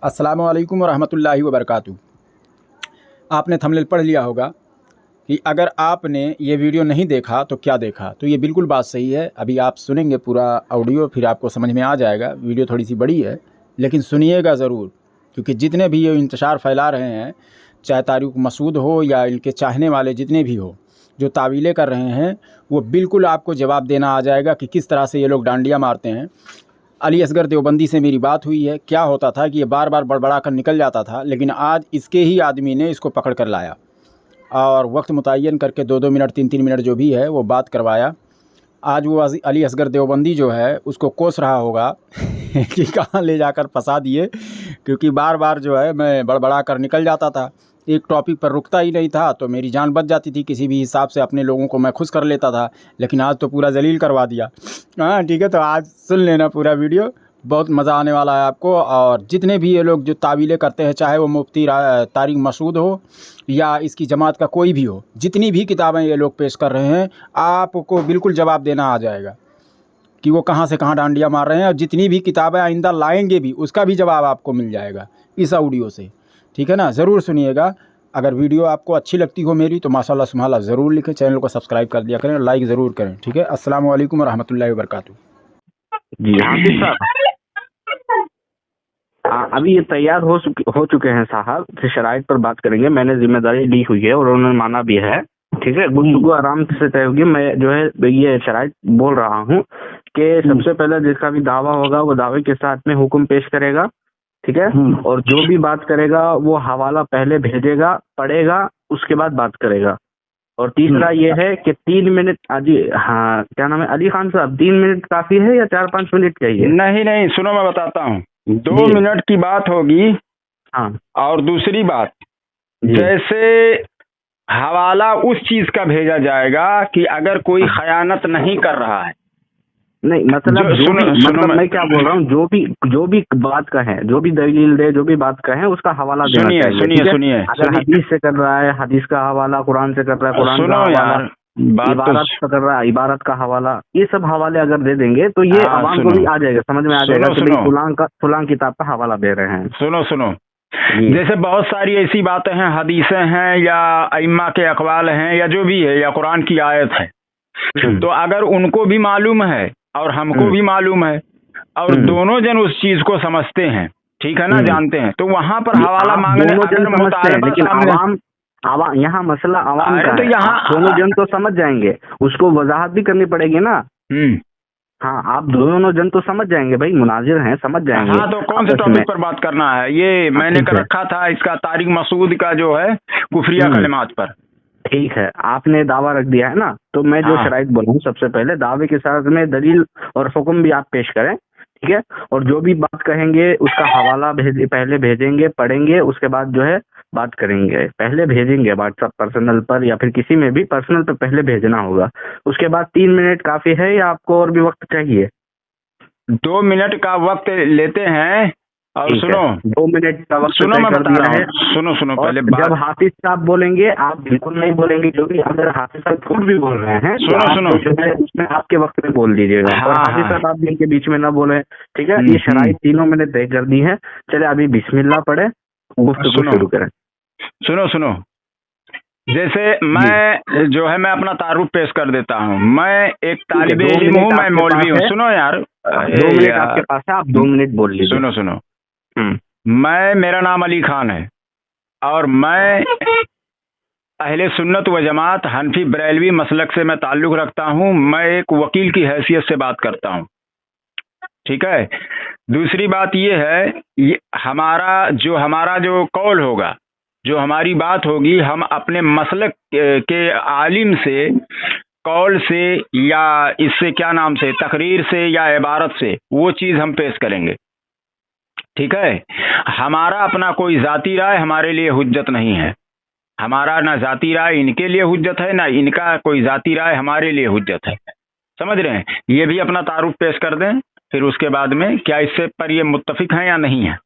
अस्सलामु अलैकुम वरहमतुल्लाहि वबरकातुहू। आपने थंबनेल पढ़ लिया होगा कि अगर आपने ये वीडियो नहीं देखा तो क्या देखा, तो ये बिल्कुल बात सही है। अभी आप सुनेंगे पूरा ऑडियो, फिर आपको समझ में आ जाएगा। वीडियो थोड़ी सी बड़ी है लेकिन सुनिएगा ज़रूर, क्योंकि जितने भी ये इंतशार फैला रहे हैं, चाहे तारिक मसूद हो या इनके चाहने वाले जितने भी हो, जो तावीलें कर रहे हैं, वो बिल्कुल आपको जवाब देना आ जाएगा कि किस तरह से ये लोग डांडिया मारते हैं। अली असगर देवबंदी से मेरी बात हुई है। क्या होता था कि ये बार बार बड़बड़ा कर निकल जाता था, लेकिन आज इसके ही आदमी ने इसको पकड़ कर लाया और वक्त मुतय्यन करके 2-2 मिनट 3-3 मिनट जो भी है वो बात करवाया। आज वो अली असगर देवबंदी जो है उसको कोस रहा होगा कि कहाँ ले जाकर फंसा दिए, क्योंकि बार बार जो है मैं बड़बड़ा कर निकल जाता था, एक टॉपिक पर रुकता ही नहीं था, तो मेरी जान बच जाती थी। किसी भी हिसाब से अपने लोगों को मैं खुश कर लेता था, लेकिन आज तो पूरा जलील करवा दिया। हाँ ठीक है, तो आज सुन लेना पूरा वीडियो, बहुत मज़ा आने वाला है आपको। और जितने भी ये लोग जो तावीलें करते हैं, चाहे वो मुफ्ती तारिक मसूद हो या इसकी जमात का कोई भी हो, जितनी भी किताबें ये लोग पेश कर रहे हैं, आपको बिल्कुल जवाब देना आ जाएगा कि वो कहाँ से कहाँ डांडिया मार रहे हैं। और जितनी भी किताबें आइंदा लाएंगे भी, उसका भी जवाब आपको मिल जाएगा इस ऑडियो से। ठीक है ना, ज़रूर सुनिएगा। अगर वीडियो आपको अच्छी लगती हो मेरी, तो माशाल्लाह सुभानअल्लाह ज़रूर लिखें, चैनल को सब्सक्राइब कर दिया करें और लाइक ज़रूर करें। ठीक है, अस्सलामु अलैकुम वरहमतुल्लाहि वबरकातुहू। जी हाफिज साहब, अभी ये तैयार हो चुके हैं साहब। फिर शराइत पर बात करेंगे। मैंने जिम्मेदारी ली हुई है और उन्होंने माना भी है। ठीक है, गुफ्तगू आराम से तय होगी। मैं जो है ये शराइत बोल रहा हूँ कि सबसे पहले जिसका भी दावा होगा वो दावे के साथ में हुक्म पेश करेगा। ठीक है, और जो भी बात करेगा वो हवाला पहले भेजेगा, पढ़ेगा, उसके बाद बात करेगा। और तीसरा ये है कि 3 मिनट जी हाँ, क्या नाम है अली खान साहब, 3 मिनट काफी है या 4-5 मिनट चाहिए? नहीं नहीं, सुनो मैं बताता हूँ। 2 मिनट की बात होगी। हाँ, और दूसरी बात, जैसे हवाला उस चीज का भेजा जाएगा कि अगर कोई खयानत नहीं कर रहा है। नहीं मतलब मतलब मैं क्या बोल रहा हूँ, जो भी बात का है, जो भी दलील दे, जो भी बात का है, उसका हवाला देना चाहिए। सुनिए, अगर हदीस से कर रहा है, हदीस का हवाला, कुरान से कर रहा है, कुरान का हवाला, इबारत से कर रहा है, इबारत का हवाला, ये सब हवाले अगर दे देंगे तो ये आवाम को भी आ जाएगा, समझ में आ जाएगा कि फलां किताब का हवाला दे रहे हैं। सुनो, जैसे बहुत सारी ऐसी बातें हैं, हदीसें हैं या अइम्मा के अक़वाल हैं या जो भी है, या कुरान की आयत है, तो अगर उनको भी मालूम है और हमको भी मालूम है और दोनों जन उस चीज को समझते हैं, ठीक है ना, जानते हैं, तो वहां पर हवाला मांगने लेकिन आवाम यहाँ मसला आवाम का तो है। यहाँ दोनों जन तो समझ जाएंगे, उसको वजाहत भी करनी पड़ेगी ना। हाँ, आप दोनों जन तो समझ जाएंगे भाई, मुनाजिर हैं, समझ जाएंगे। हाँ, तो कौन से टॉपिक पर बात करना है? ये मैंने कर रखा था इसका, तारिक मसूद का जो है कुफरिया कलिमात पर। ठीक है, आपने दावा रख दिया है ना, तो मैं जो शराइत बोलूँ, सबसे पहले दावे के साथ में दलील और हुक्म भी आप पेश करें। ठीक है, और जो भी बात कहेंगे उसका हवाला पहले भेजेंगे, पढ़ेंगे, उसके बाद जो है बात करेंगे। पहले भेजेंगे व्हाट्सएप पर्सनल पर या फिर किसी में भी पर्सनल पर पहले भेजना होगा। उसके बाद 3 मिनट काफी है या आपको और भी वक्त चाहिए? 2 मिनट का वक्त लेते हैं। और सुनो, 2 मिनट का वक्त सुनो, मैं बता रहा हूँ। सुनो पहले जब हाफिज साहब बोलेंगे आप बिल्कुल नहीं बोलेंगे, जो भी अगर हाफिज साहब झूठ भी बोल रहे हैं, सुनो जो है उसमें आपके वक्त में बोल दीजिएगा। और हाफिज साहब आप इनके बीच में ना बोले। ठीक है, ये शराइत तीनों मैंने तय कर दी है। चले अभी बिस्मिल्लाह पढ़े, गुफ्तगू शुरू करें। सुनो, जैसे मैं जो है मैं अपना तारुफ पेश कर देता हूँ। मैं एक तालिब इल्म हूँ, मैं मौलवी हूँ। सुनो यार, 2 मिनट आपके पास है, आप 2 मिनट बोल लीजिए। सुनो, मेरा नाम अली खान है और मैं अहले सुन्नत व जमात हनफी बरेलवी मसलक से मैं ताल्लुक़ रखता हूँ। मैं एक वकील की हैसियत से बात करता हूँ। ठीक है, दूसरी बात ये है, हमारा जो कौल होगा, जो हमारी बात होगी, हम अपने मसलक के आलिम से, कौल से या इससे क्या नाम से, तकरीर से या इबारत से, वो चीज़ हम पेश करेंगे। ठीक है, हमारा अपना कोई ज़ाती राय हमारे लिए हुज्जत नहीं है। हमारा ना ज़ाती राय इनके लिए हुज्जत है, ना इनका कोई ज़ाती राय हमारे लिए हुज्जत है। समझ रहे हैं? ये भी अपना तारुफ पेश कर दें, फिर उसके बाद में क्या इससे पर ये मुत्तफिक हैं या नहीं है।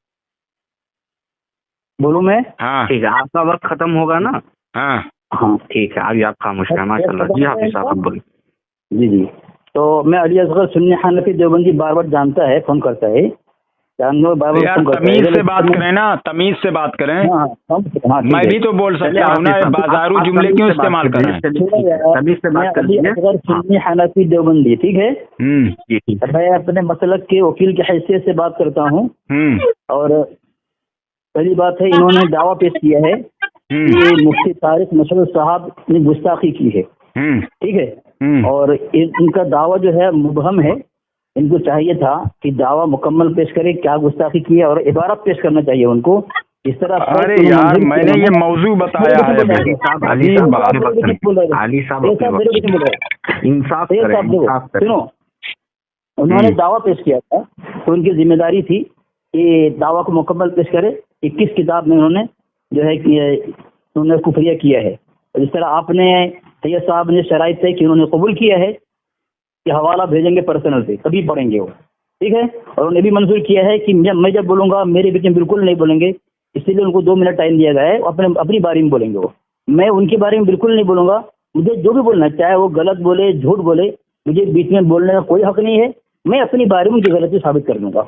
बोलूं मैं? हाँ ठीक है, आपका वक्त खत्म होगा ना? हाँ ठीक है, अभी आप खामोश हैं। माशाल्लाह जी, हाफिज साहब बोलिए। जी, तो मैं अली असगर सुन्नी हनफी देवबंदी बार बार जानता है, फोन करता है, जानवर बाइबल यार हुक्म करता है। तमीज से बात करें ना, तमीज से बात करें। हाँ, मैं भी तो बोल सकता हूँ ना, बाजारू जुमले क्यों इस्तेमाल कर रहे हैं? तमीज से बात कर लीजिए। अगर सुन्नी हनफी देवबंदी, ठीक है, जी ठीक है। मैं अपने मसलक के वकील की हैसियत से बात करता हूँ। और पहली बात है, इन्होंने दावा पेश किया है कि मुफ्ती तारिक मसरूर साहब ने गुस्ताखी की है, ठीक है। और इनका दावा जो है मुबहम है। इनको चाहिए था कि दावा मुकम्मल पेश करे, क्या गुस्ताखी की है, और इबारत पेश करना चाहिए उनको। इस तरह अरे यार मैंने ये मौजू बताया है अभी। इंसाफ सुनो, उन्होंने दावा पेश किया था तो उनकी जिम्मेदारी थी कि दावा को मुकम्मल पेश करे। 21 किताब में उन्होंने जो है कि उन्होंने कुफरिया किया है। जिस तरह आपने सैयद साहब ने शराइत तय की, उन्होंने कबूल किया है कि हवाला भेजेंगे पर्सनल से, तभी पढ़ेंगे वो, ठीक है। और उन्होंने भी मंजूर किया है कि मैं जब बोलूंगा मेरे बीच में बिल्कुल नहीं बोलेंगे, इसीलिए उनको 2 मिनट टाइम दिया गया है, अपनी बारे में बोलेंगे वो। मैं उनके बारे में बिल्कुल नहीं बोलूंगा। मुझे जो भी बोलना है, चाहे वो गलत बोले झूठ बोले, मुझे बीच में बोलने का कोई हक नहीं है। मैं अपनी बारे में उनकी गलती साबित कर दूंगा,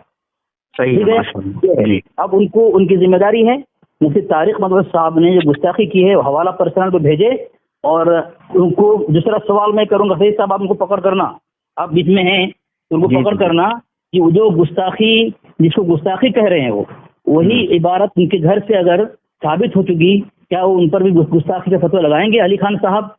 ठीक है। अब उनको उनकी जिम्मेदारी है, मुफ्ती तारिक मसरूर साहब ने जो गुस्ताखी की है हवाला पर्सनल पे भेजे। और उनको दूसरा सवाल मैं करूंगा, सही साहब आप उनको पकड़ करना, आप बीच में हैं, उनको पकड़ करना कि वो जो गुस्ताखी, जिसको गुस्ताखी कह रहे हैं, वो वही इबारत उनके घर से अगर साबित हो चुकी, क्या वो उन पर भी गुस्ताखी का फतवा लगाएंगे? अली खान साहब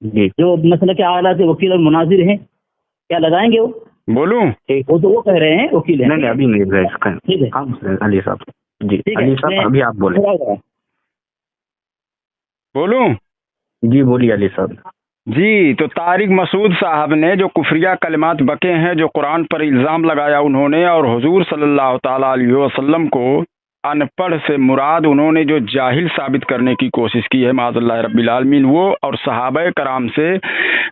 जो मसले के आला के वकील और मुनाजिर हैं, क्या लगाएंगे वो? बोलूं? वो तो वो कह रहे हैं वकील हैं। नहीं अभी नहीं, ठीक है अली साहब जी, अली साहब अभी आप बोले। बोलूं? जी बोलिए अली साहब। जी, तो तारिक मसूद साहब ने जो कुफरिया कलिमात बके हैं, जो कुरान पर इल्ज़ाम लगाया उन्होंने, और हुजूर सल्लल्लाहु ताला अलैहि वसल्लम को अनपढ़ से मुराद उन्होंने जो जाहिल साबित करने की कोशिश की है माज़अल्लाह रब्बिल आलमीन, वो और सहाबा कराम से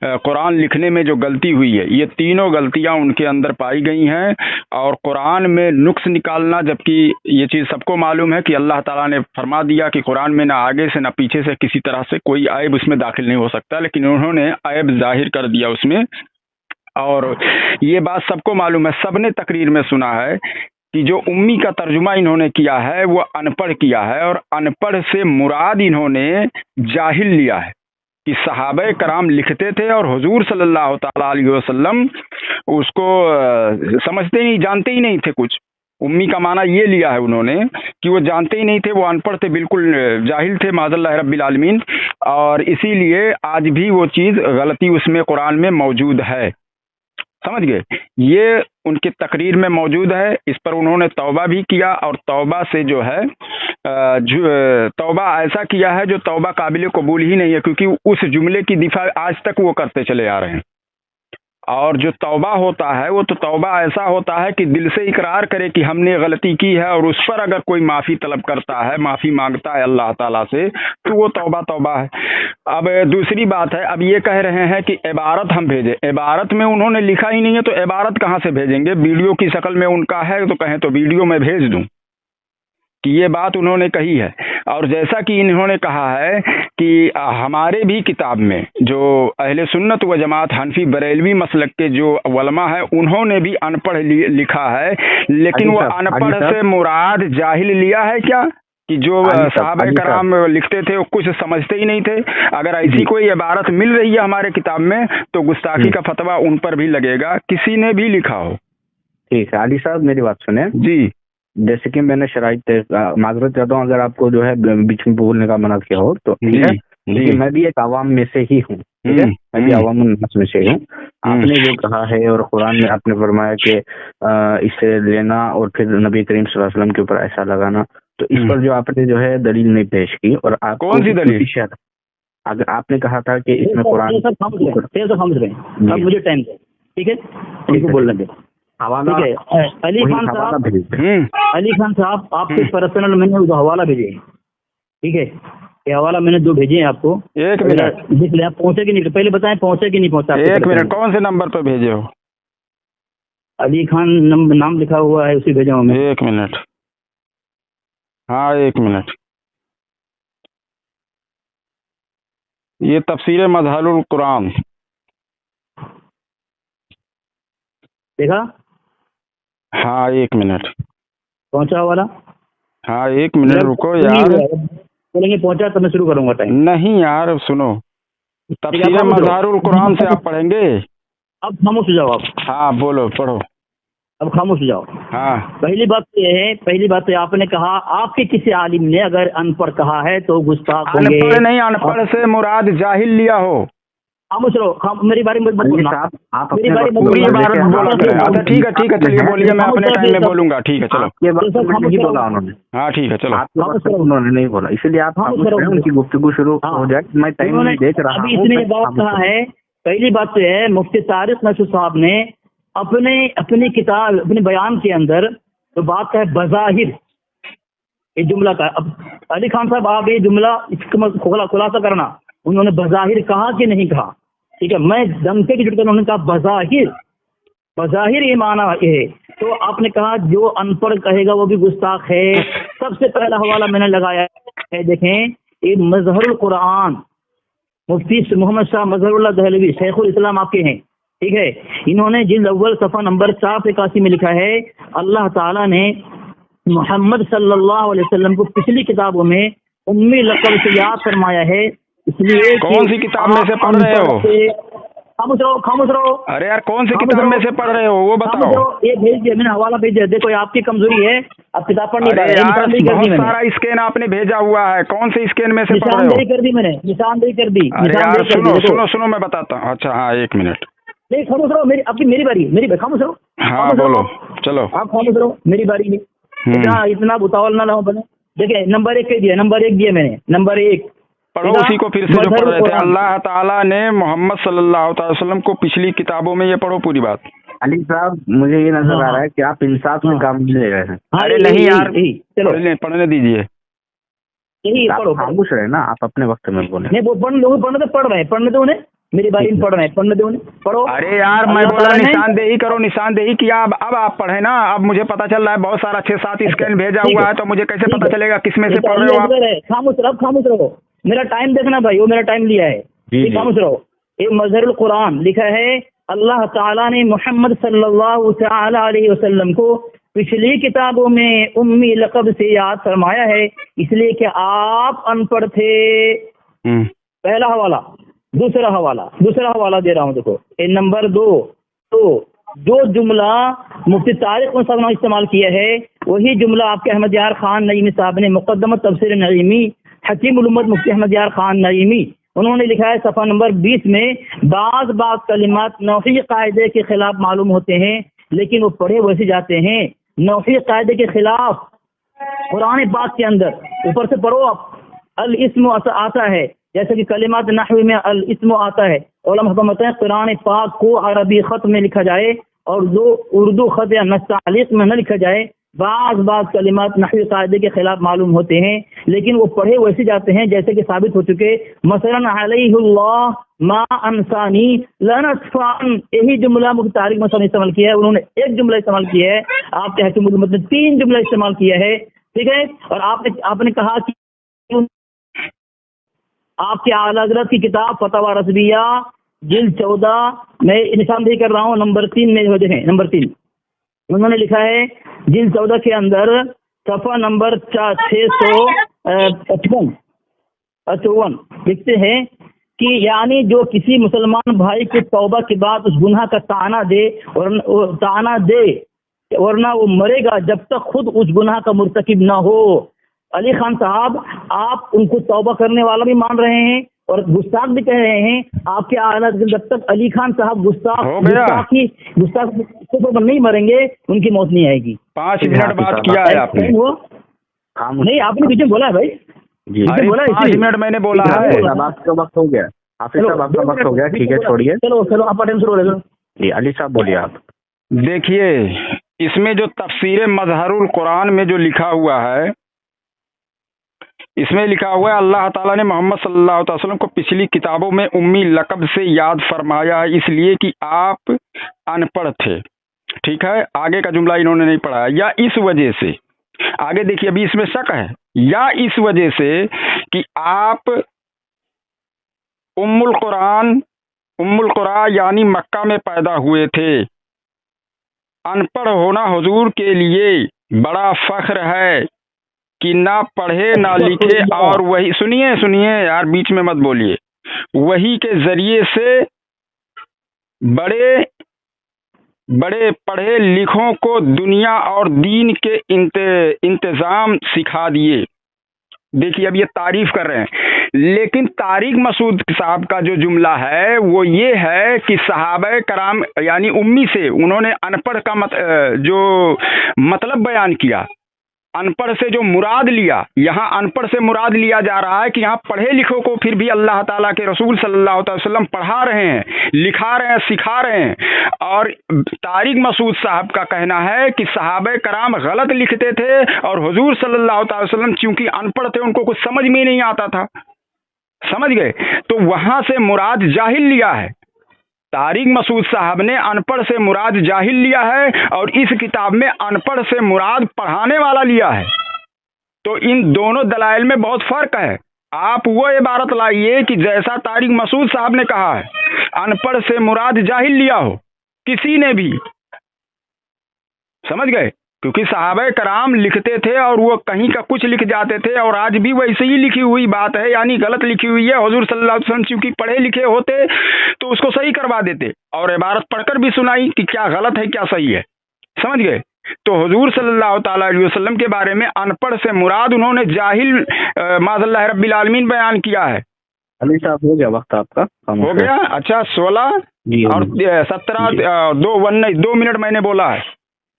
कुरान लिखने में जो गलती हुई है, ये तीनों गलतियां उनके अंदर पाई गई हैं। और कुरान में नुक्स निकालना, जबकि ये चीज़ सबको मालूम है कि अल्लाह ताला ने फरमा दिया कि कुरान में ना आगे से ना पीछे से किसी तरह से कोई ऐब उसमें दाखिल नहीं हो सकता, लेकिन उन्होंने ऐब जाहिर कर दिया उसमें। और ये बात सबको मालूम है, सबने तकरीर में सुना है कि जो उम्मी का तर्जुमा इन्होंने किया है वो अनपढ़ किया है, और अनपढ़ से मुराद इन्होंने जाहिल लिया है कि सहाबा कराम लिखते थे और हुजूर सल्लल्लाहु ताला अलैहि वसल्लम उसको समझते नहीं, जानते ही नहीं थे कुछ। उम्मी का माना ये लिया है उन्होंने कि वो जानते ही नहीं थे, वो अनपढ़ थे, बिल्कुल जाहिल थे माज़अल्लाह रब्बिल आलमीन। और इसीलिए आज भी वो चीज़ गलती उसमें कुरान में मौजूद है, समझ गए? ये उनकी तकरीर में मौजूद है। इस पर उन्होंने तौबा भी किया, और तौबा से जो है तौबा ऐसा किया है जो तौबा काबिल कबूल ही नहीं है, क्योंकि उस जुमले की दिफा आज तक वो करते चले आ रहे हैं। और जो तौबा होता है वो तो तौबा ऐसा होता है कि दिल से इकरार करे कि हमने गलती की है, और उस पर अगर कोई माफ़ी तलब करता है, माफ़ी मांगता है अल्लाह ताला से, तो वो तौबा है। अब दूसरी बात है, अब ये कह रहे हैं कि इबारत हम भेजें। इबारत में उन्होंने लिखा ही नहीं है, तो इबारत कहाँ से भेजेंगे? वीडियो की शक्ल में उनका है तो कहें तो वीडियो में भेज दूं कि ये बात उन्होंने कही है। और जैसा कि इन्होंने कहा है कि हमारे भी किताब में जो अहले सुन्नत व जमात हनफी बरेलवी मसलक के जो उलमा है, उन्होंने भी अनपढ़ लिखा है, लेकिन वो अनपढ़ से मुराद जाहिल लिया है क्या? कि जो सहाबा कराम लिखते थे वो कुछ समझते ही नहीं थे। अगर ऐसी कोई इबारत मिल रही है हमारे किताब में तो गुस्ताखी का फतवा उन पर भी लगेगा, किसी ने भी लिखा हो। ठीक है अली साहब, मेरी बात सुने जी। जैसे कि मैंने शराइत माजरत चाहता हूँ अगर आपको जो है बीच में बोलने का मना किया हो तो, ठीक है, क्योंकि मैं भी एक आवाम में से ही हूँ, ठीक है, मैं भी आवाम में से हूँ। आपने जो कहा है और कुरान में आपने फरमाया कि इसे लेना और फिर नबी करीम सल्लल्लाहु अलैहि वसल्लम के ऊपर ऐसा लगाना, तो इस पर जो आपने जो है दलील नहीं पेश की। और आप कौन सी दलील? अगर आपने कहा था कि इसमें कुरान समझ रहे हैं, अब मुझे टाइम दे, ठीक है, उनको बोलने दे। ठीक है, अली खान साहब आपके पर्सनल मैंने वो हवाला भेजे, ठीक है, ये हवाला मैंने 2 भेजे हैं आपको। एक मिनट देख ले, आप पहुंचे कि नहीं, पहले बताएं पहुंचे कि नहीं पहुंचा। एक मिनट, कौन से नंबर पर भेजे हो? अली खान नाम लिखा हुआ है, उसी भेजा हूँ मैं। एक मिनट, हाँ एक मिनट। ये तफसीर मजहरुल कुरान देखा? हाँ एक मिनट। पहुंचा वाला? हाँ 1 मिनट रुको यार। बोलेंगे पहुंचा तो मैं शुरू करूंगा टाइम। नहीं यार सुनो, तफसीर मज़हारुल कुरान से आप पढ़ेंगे। अब खामोश हो जाओ आप। हाँ बोलो, पढ़ो। अब खामोश हो जाओ। हाँ पहली बात तो ये है, पहली बात तो आपने कहा आपके किसी आलिम ने अगर अनपढ़ कहा है तो गुस्ताख होंगे। अनपढ़ नहीं, अनपढ़ से मुराद जाहिल लिया हो। खामोश रहो, मेरी बारी मत बोलना। आप मेरी अपने बारी वक्त मत पूरी बोलना। बार बोला करें। अच्छा ठीक है चलिए बोलिए, मैं अपने टाइम में बोलूंगा। ठीक है चलो। आपके वक्त में नहीं बोला उन्होंने। हाँ ठीक है चलो। आपके वक्त में उन्होंने नहीं बोला, इसीलिए आप खामोश रहो, उनकी गुफ्तगू शुरू हो जाए। मैं टाइम नहीं देख रहा हूँ। अभी इसने बात कहा है, पहली बात तो है मुफ्ती तारिक नसरुल साहब ने अपनी किताब, अपने बयान के अंदर तो बात का है बज़ाहिर, ये जुमला का। अब अली खान साहब आप ये जुमला इसका खुलासा करना, उन्होंने बज़ाहिर कहा कि नहीं कहा? ठीक है, मैं दमके की जुट कर उन्होंने कहा बज़ाहिर ये माना है। तो आपने कहा जो अनपढ़ कहेगा वो भी गुस्ताख है। सबसे पहला हवाला मैंने लगाया है, देखें ये मज़हरुल कुरान, मुफ्ती मोहम्मद शाह मज़हरुल्लाह दहलवी शेखुल इस्लाम आपके हैं, ठीक है। इन्होंने जिल्द अव्वल सफ़ा नंबर 481 में लिखा है, अल्लाह ताला ने मोहम्मद सल्लल्लाहु अलैहि वसल्लम को पिछली किताबों में उम्मी लक़ब से याद फरमाया है, इसलिए कौन सी किताब में से पढ़ रहे हो? खामोश रहो। अरे यार कौन सी किताब में से पढ़ रहे हो वो बताओ। ये भेज दिया मैंने, हवाला भेज दिया। देखो ये आपकी कमजोरी है, आप किताब पढ़ नहीं पा रहे। बहुत सारा स्कैन आपने भेजा हुआ है, कौन से स्कैन में से पढ़ रहे हो? निशानदेही कर दी मैंने, निशानदेही कर दी। अरे यार सुनो मैं बताता हूँ। अच्छा हाँ 1 मिनट। नहीं खामोश रहो, मेरी बारी खामोश रहो। हाँ बोलो चलो। आप खामोश रहो, मेरी बारी नहीं। इतना उतावल ना रहो बने। देखिए नंबर 1 दिया, नंबर 1 दिया मैंने, नंबर 1 पढ़ो उसी को फिर से जो पढ़ रहे थे। अल्लाह ताला ने मोहम्मद सल्लल्लाहु अलैहि वसल्लम को पिछली किताबों में, ये पढ़ो पूरी बात। अली साहब मुझे ये नजर आ रहा है कि आप इंसाफ से काम नहीं ले रहे हैं। अरे नहीं यार चलो पढ़ने दीजिए। यही पढ़ो, खामोश रहे ना आप, अपने वक्त में बोले। नहीं वो पढ़ने तो पढ़ रहे हैं, पढ़ने दो उन्हें, मेरी बारी में पढ़ रहे हैं, पढ़ने दो उन्हें, पढ़ो। अरे यार मैं बोला निशानदेही करो, निशानदेही किया। अब आप पढ़े ना, अब मुझे पता चल रहा है बहुत सारा 6-7 स्कैन भेजा हुआ है, तो मुझे कैसे पता चलेगा किसमें से पढ़ रहे हो आप? खामोश रहो, मेरा टाइम देखना भाई, वो मेरा टाइम लिया है। खामोश रहो। ये मज़हरुल कुरान लिखा है, अल्लाह ताला ने मोहम्मद सल्लल्लाहु अलैहि वसल्लम को पिछली किताबों में उम्मी लक़ब से याद फरमाया है, इसलिए कि आप अनपढ़ थे। पहला हवाला। दूसरा हवाला दे रहा हूँ, देखो ये नंबर 2। तो जो जुमला मुफ्ती तारिक साहब ने इस्तेमाल किया है वही जुमला आपके अहमद यार खान नईमी साहब ने मुक़द्दमत तफ़सीर नईमी हकीम उल उम्मत मुफ्ती अहमद यार खान नईमी, उन्होंने लिखा है सफ़ा नंबर 20 में, बाज़ कलिमात नौही कायदे के खिलाफ मालूम होते हैं लेकिन वो पढ़े वैसे जाते हैं। नौही कायदे के खिलाफ कुरान पाक के अंदर, ऊपर से पढ़ो आप, अल इस्म आता है, जैसे कि कलिमात नहवी में अल इस्म आता है। उलमा कहते हैं कुरान पाक को अरबी खत में लिखा जाए और उर्दू खत या नस्तालिक में न लिखा जाए। बाज़ कलिमात नहवी कायदे के खिलाफ मालूम होते हैं लेकिन वो पढ़े वैसे जाते हैं जैसे कि साबित हो चुके। मसलन अलैहिल्लाह मा अंसानी लनस्फान, यही जुमला मुफ्ती तारिक मसलन ने इस्तेमाल किया है। उन्होंने एक जुमला इस्तेमाल किया है, आपके हकीम उल उम्मत ने 3 जुमला इस्तेमाल किया है, ठीक है। और आपने कहा कि आपके आला हज़रत की किताब फतवा रज़विया जिल्द 14 मैं निशानदेही कर रहा हूँ, नंबर 3 में हो जाए, नंबर 3 उन्होंने लिखा है जिल्द 14 के अंदर सफ़ा नंबर 655 लिखते हैं कि यानी जो किसी मुसलमान भाई को तौबा के बाद उस गुनाह का ताना दे वरना वो मरेगा जब तक खुद उस गुनाह का मुर्तकिब ना हो। अली खान साहब आप उनको तौबा करने वाला भी मान रहे हैं और गुस्ताख भी कह रहे हैं। आपके आला जब तक अली खान साहब गुस्ताख नहीं मरेंगे उनकी मौत नहीं आएगी। 5 मिनट बात किया है आपने। नहीं आपने बीच में बोला है भाई जी, 5 मिनट मैंने बोला है। आपका वक्त हो गया, हाफिज साहब आपका वक्त हो गया, ठीक है छोड़िए। चलो आप टाइम शुरू हो जी अली साहब बोलिए आप। देखिए इसमें जो तफसीर मज़हरुल कुरान में जो लिखा हुआ है, इसमें लिखा हुआ है अल्लाह ताला ने मोहम्मद सल्लल्लाहु अलैहि वसल्लम को पिछली किताबों में उम्मी लक़ब से याद फरमाया है इसलिए कि आप अनपढ़ थे। ठीक है, आगे का जुमला इन्होंने नहीं पढ़ा, या इस वजह से, आगे देखिए अभी इसमें शक है, या इस वजह से कि आप उम्मुल कुरा यानी मक्का में पैदा हुए थे। अनपढ़ होना हुजूर के लिए बड़ा फख्र है कि ना पढ़े ना लिखे और वही, सुनिए यार, बीच में मत बोलिए, वही के जरिए से बड़े बड़े पढ़े लिखों को दुनिया और दीन के इंतजाम सिखा दिए। देखिए अब ये तारीफ कर रहे हैं, लेकिन तारिक मसूद साहब का जो जुमला है वो ये है कि सहाबा कराम यानी उम्मी से उन्होंने अनपढ़ का जो मतलब बयान किया, अनपढ़ से जो मुराद लिया, यहाँ अनपढ़ से मुराद लिया जा रहा है कि यहाँ पढ़े लिखों को फिर भी अल्लाह ताला के रसूल सल्लल्लाहु अलैहि वसल्लम पढ़ा रहे हैं, लिखा रहे हैं, सिखा रहे हैं। और तारिक मसूद साहब का कहना है कि सहाबा कराम गलत लिखते थे और हुजूर सल्लल्लाहु अलैहि वसल्लम चूंकि अनपढ़ थे उनको कुछ समझ में नहीं आता था, समझ गए, तो वहां से मुराद जाहिल लिया है। तारिक मसूद साहब ने अनपढ़ से मुराद जाहिल लिया है और इस किताब में अनपढ़ से मुराद पढ़ाने वाला लिया है। तो इन दोनों दलाइल में बहुत फर्क है। आप वो इबारत लाइए कि जैसा तारिक मसूद साहब ने कहा है, अनपढ़ से मुराद जाहिल लिया हो किसी ने भी, समझ गए, क्योंकि सहाबा कराम लिखते थे और वो कहीं का कुछ लिख जाते थे और आज भी वैसे ही लिखी हुई बात है, यानी गलत लिखी हुई है। हुजूर सल्लल्लाहु अलैहि वसल्लम चूंकि पढ़े लिखे होते तो उसको सही करवा देते और इबारत पढ़कर भी सुनाई कि क्या गलत है क्या सही है, समझ गए। तो हुजूर सल्लल्लाहु ताला अलैहि वसल्लम के बारे में अनपढ़ से मुराद उन्होंने जाहिल माज़ल्लाह रब्बिल आलमीन बयान किया है। अली साहब हो गया वक्त आपका, हो गया, अच्छा 16 और 17 2 मिनट मैंने बोला है।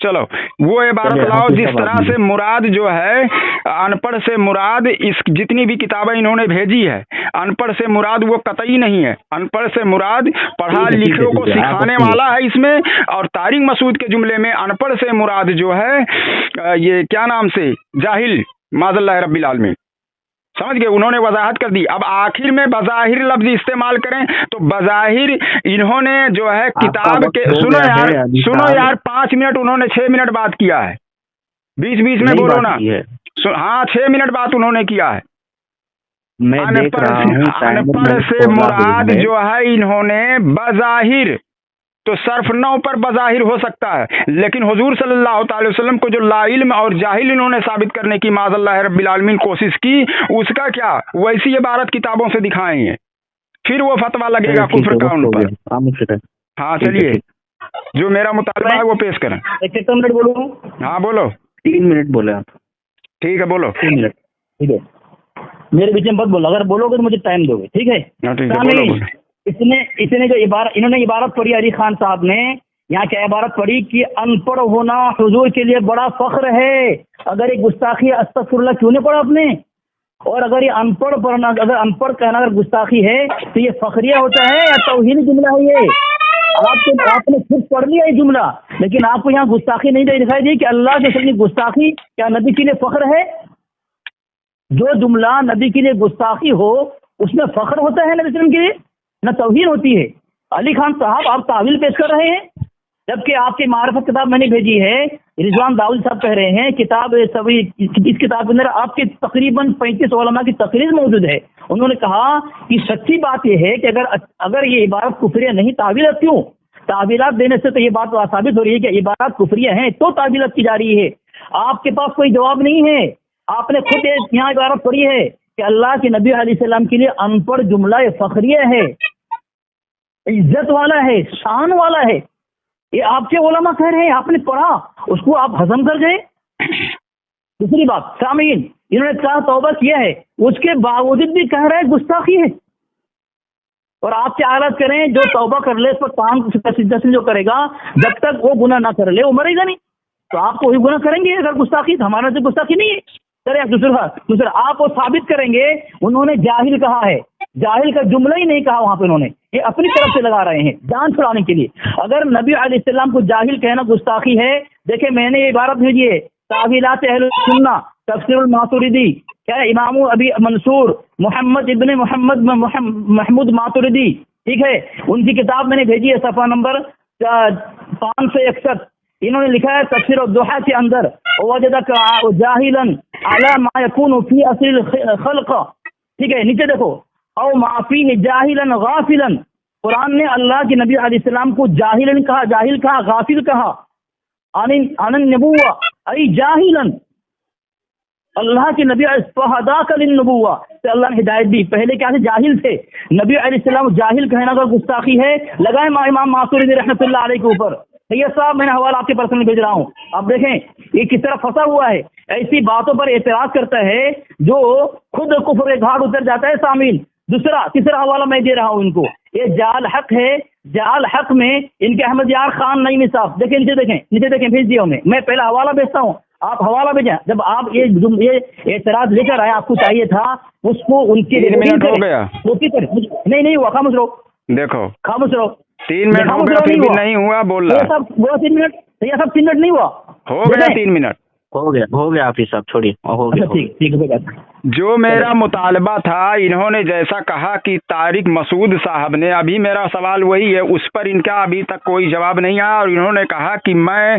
चलो वो इबारत लाओ जिस तरह से मुराद जो है अनपढ़ से मुराद, इस जितनी भी किताबें इन्होंने भेजी है अनपढ़ से मुराद वो कतई नहीं है, अनपढ़ से मुराद पढ़ा लिखों को सिखाने वाला है इसमें। और तारिक मसूद के जुमले में अनपढ़ से मुराद जो है ये क्या नाम से जाहिल माज़ल्लाह रब्बिल आलमीन, समझ गए, उन्होंने वजाहत कर दी। अब आखिर में बज़ाहिर लफ्ज इस्तेमाल करें तो बज़ाहिर इन्होंने जो है किताब के, सुनो यार 5 मिनट, उन्होंने 6 मिनट बात किया है, बीच बीच में बोलो ना, हाँ 6 मिनट बात उन्होंने किया है। अनपढ़ से मुराद जो है इन्होंने बज़ाहिर, तो सर्फ नौ पर बज़ाहिर हो सकता है, लेकिन हुजूर सल्लल्लाहु अलैहि वसल्लम को जो लाइल्म और जाहिल इन्होंने साबित करने की माज़ल्लाह रब्बिल आलमीन कोशिश की, उसका क्या वैसी इबारत किताबों से दिखाएंगे, फिर वो फतवा लगेगा कुफ्र का उन पर। हाँ चलिए, जो मेरा मुतालबा है वो पेश करें। 1 मिनट बोलूं? हाँ बोलो। 3 मिनट बोले आप। ठीक है बोलो। 3 मिनट, ठीक है, मेरे बीच में मत बोलो, अगर बोलोगे तो मुझे टाइम दोगे, ठीक है? बोलो। इसने जो इन्होंने इबारत पढ़ी, अली खान साहब ने यहाँ क्या इबारत पढ़ी कि अनपढ़ होना हुजूर के लिए बड़ा फख्र है। अगर ये गुस्ताखी अस्तगफिरुल्लाह क्यों नहीं पढ़ा आपने? और अगर ये अनपढ़ पढ़ना, अगर अनपढ़ कहना अगर गुस्ताखी है तो ये फखरिया होता है या तौहीन जुमला है? ये आपने खुद पढ़ लिया ये जुमला, लेकिन आपको यहाँ गुस्ताखी नहीं दिखाई दी कि अल्लाह के रसूल की गुस्ताखी क्या नबी के लिए फख्र है? जो जुमला नबी के लिए गुस्ताखी हो उसमें फख्र होता है नबी सल्लल्लाहु अलैहि वसल्लम के लिए, न तौहीन होती है। अली खान साहब आप तावील पेश कर रहे हैं, जबकि आपकी मारिफत किताब मैंने भेजी है, रिजवान दाऊद साहब कह रहे हैं किताब सभी, इस किताब के अंदर आपके तकरीबन 35 उलमा की तकरीर मौजूद है। उन्होंने कहा कि सच्ची बात यह है कि अगर ये इबारत कुफरिया नहीं, तावीलात क्यों? तावीलात देने से तो ये बात साबित हो रही है कि इबारत कुफरिया है, तो तावीलात की जा रही है। आपके पास कोई जवाब नहीं है, आपने खुद यहाँ इबारत पढ़ी है कि अल्लाह के नबी अलैहिस्सलाम के लिए अनपढ़ जुमला फखरिया है, इज्जत वाला है, शान वाला है। ये आपके उलमा कह रहे हैं, आपने पढ़ा, उसको आप हजम कर गए। दूसरी बात, सामीन इन्होंने कहा तौबा किया है, उसके बावजूद भी कह रहे हैं गुस्ताखी है। और आप क्या आरत करें, जो तौबा कर ले, इस पर काम जो करेगा, जब तक वो गुनाह ना कर ले वो मरेगा नहीं। तो आप वही गुनाह करेंगे अगर गुस्ताखी, तो हमारा तो गुस्ताखी नहीं है। चले दूसरा आप वो साबित करेंगे, उन्होंने जाहिल कहा है, जाहिल का जुमला ही नहीं कहा वहां पे, उन्होंने ये अपनी तरफ से लगा रहे हैं जान छुड़ाने के लिए। अगर नबी अलैहिस्सलाम को जाहिल कहना गुस्ताखी है, देखे मैंने ये इबारत भेजी है, तावीलात अहले सुन्ना तफसीरुल मातुरिदी, क्या इमाम अबी मंसूर मोहम्मद इब्ने मोहम्मद महमूद मातुरिदी, ठीक है, उनकी किताब मैंने भेजी है, सफ़ा नंबर 561। इन्होंने लिखा है तफसीर दुहा के अंदर, वजदका जाहिलन अला मा यकूनु फी असल खल्क, ठीक है, नीचे देखो, औ माफी जाहिलन गाफिलन, कुरान ने अल्लाह के नबी अलैहिस्सलाम को जाहिलन कहा, जाहिल कहा, गाफिल कहा, अनिन नबुव्वा, अई जाहिलन, अल्लाह के नबी फहदाक लिन्नुबुव्वा, तो अल्लाह ने हिदायत दी। पहले क्या थे? जाहिल थे। नबी अलैहिस्सलाम जाहिल कहना का गुस्ताखी है, लगाए इमाम मातुरिदी रहमतुल्लाह अलैहि के ऊपर। सैयद साहब, मैंने हवाला आपके पर्सनल भेज रहा हूँ, आप देखें ये किस तरह फंसा हुआ है। ऐसी बातों पर एतराज करता है जो खुद कुफ्र के घाट उतर जाता है सामीन। तीसरा हवाला मैं दे रहा हूँ इनको, ये जाल हक है। जाल हक में इनके अहमद यार खान नईमी साहब, देखें नीचे देखें, भेज दिया उन्हें। मैं पहला हवाला भेजता हूँ, आप हवाला भेजें। जब आप ये एतराज लेकर आए, आपको चाहिए था उसको उनके 3 मिनट हो गया। नहीं हुआ, खामोश रहो। देखो खामोश रहो, 3 मिनट हो गया, फिर भी नहीं हुआ बोल रहा है। सब 3 मिनट, ये सब 3 मिनट नहीं हुआ, हो गया 3 मिनट हो गया हाफिज साहब, छोड़िए, हो गया। ठीक है। जो मेरा मुतालबा था, इन्होंने जैसा कहा कि तारिक मसूद साहब ने, अभी मेरा सवाल वही है, उस पर इनका अभी तक कोई जवाब नहीं आया। और इन्होंने कहा कि मैं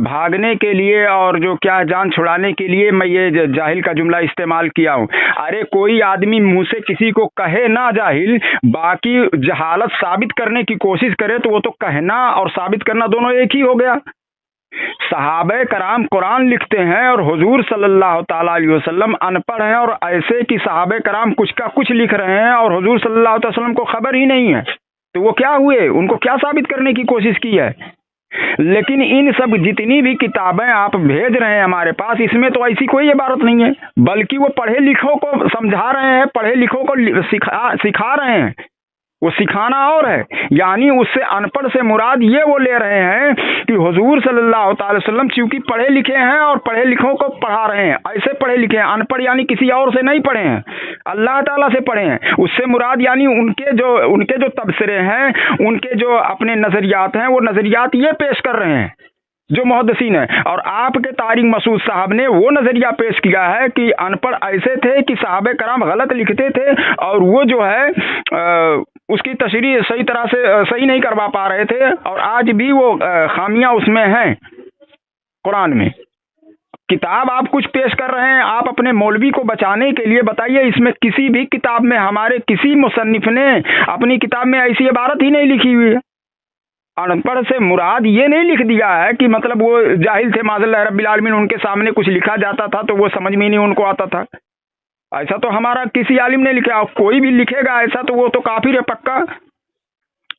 भागने के लिए और जो क्या जान छुड़ाने के लिए मैं ये जाहिल का जुमला इस्तेमाल किया हूँ। अरे कोई आदमी मुँह से किसी को कहे ना जाहिल, बाकी जहालत साबित करने की कोशिश करे तो वो तो कहना और साबित करना दोनों एक ही हो गया। सहाबे कराम कुरान लिखते हैं और हुजूर सल्लल्लाहु ताला अलैहि वसल्लम अनपढ़ हैं, और ऐसे कि सहाबे कराम कुछ का कुछ लिख रहे हैं और हुजूर सल्लल्लाहु अलैहि वसल्लम को खबर ही नहीं है, तो वो क्या हुए? उनको क्या साबित करने की कोशिश की है? लेकिन इन सब जितनी भी किताबें आप भेज रहे हैं हमारे पास, इसमें तो ऐसी कोई इबारत नहीं है, बल्कि वो पढ़े लिखों को समझा रहे हैं, पढ़े लिखों को सिखा रहे हैं। वो सिखाना और है, यानी उससे अनपढ़ से मुराद ये वो ले रहे हैं कि हुजूर सल्लल्लाहु अलैहि वसल्लम चूंकि पढ़े लिखे हैं और पढ़े लिखों को पढ़ा रहे हैं, ऐसे पढ़े लिखे हैं। अनपढ़ यानी किसी और से नहीं पढ़े हैं, अल्लाह ताला से पढ़े हैं। उससे मुराद यानी उनके जो तबसरे हैं, उनके जो अपने नज़रियात हैं, वो नज़रियात ये पेश कर रहे हैं जो मुहद्दिसीन है। और आपके तारिक मसूद साहब ने वो नज़रिया पेश किया है कि अनपढ़ ऐसे थे कि सहाबे कराम गलत लिखते थे और वो जो है उसकी तशरीह सही तरह से सही नहीं करवा पा रहे थे, और आज भी वो खामियां उसमें हैं कुरान में। किताब आप कुछ पेश कर रहे हैं, आप अपने मौलवी को बचाने के लिए बताइए, इसमें किसी भी किताब में, हमारे किसी मुसन्निफ ने अपनी किताब में ऐसी इबारत ही नहीं लिखी हुई है। अनपढ़ से मुराद ये नहीं लिख दिया है कि मतलब वो जाहिल थे माज़ल्लाह रब्बिल आलमीन, उनके सामने कुछ लिखा जाता था तो वो समझ में नहीं उनको आता था, ऐसा तो हमारा किसी आलिम ने लिखा। कोई भी लिखेगा ऐसा तो वो तो काफिर है पक्का।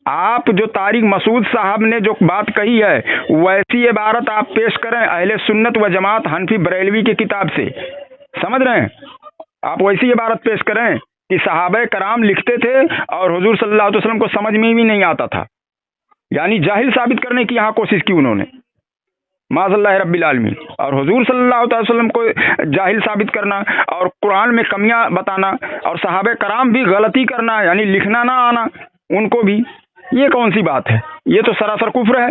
आप जो तारिक मसूद साहब ने जो बात कही है वैसी इबारत आप पेश करें अहले सुन्नत व जमात हनफी बरेलवी की किताब से, समझ रहे हैं? आप वैसी इबारत पेश करें कि सहाबे कराम लिखते थे और हुजूर सल्लल्लाहु अलैहि वसल्लम को समझ में भी नहीं आता था, यानी जाहिल साबित करने की यहाँ कोशिश की उन्होंने माज़ल्लाह रब्बिल आलमीन। और हुजूर सल्लल्लाहु अलैहि वसल्लम को जाहिल साबित करना और कुरान में कमियां बताना और सहाबे कराम भी गलती करना, यानी लिखना ना आना उनको भी, ये कौन सी बात है? ये तो सरासर कुफ्र है।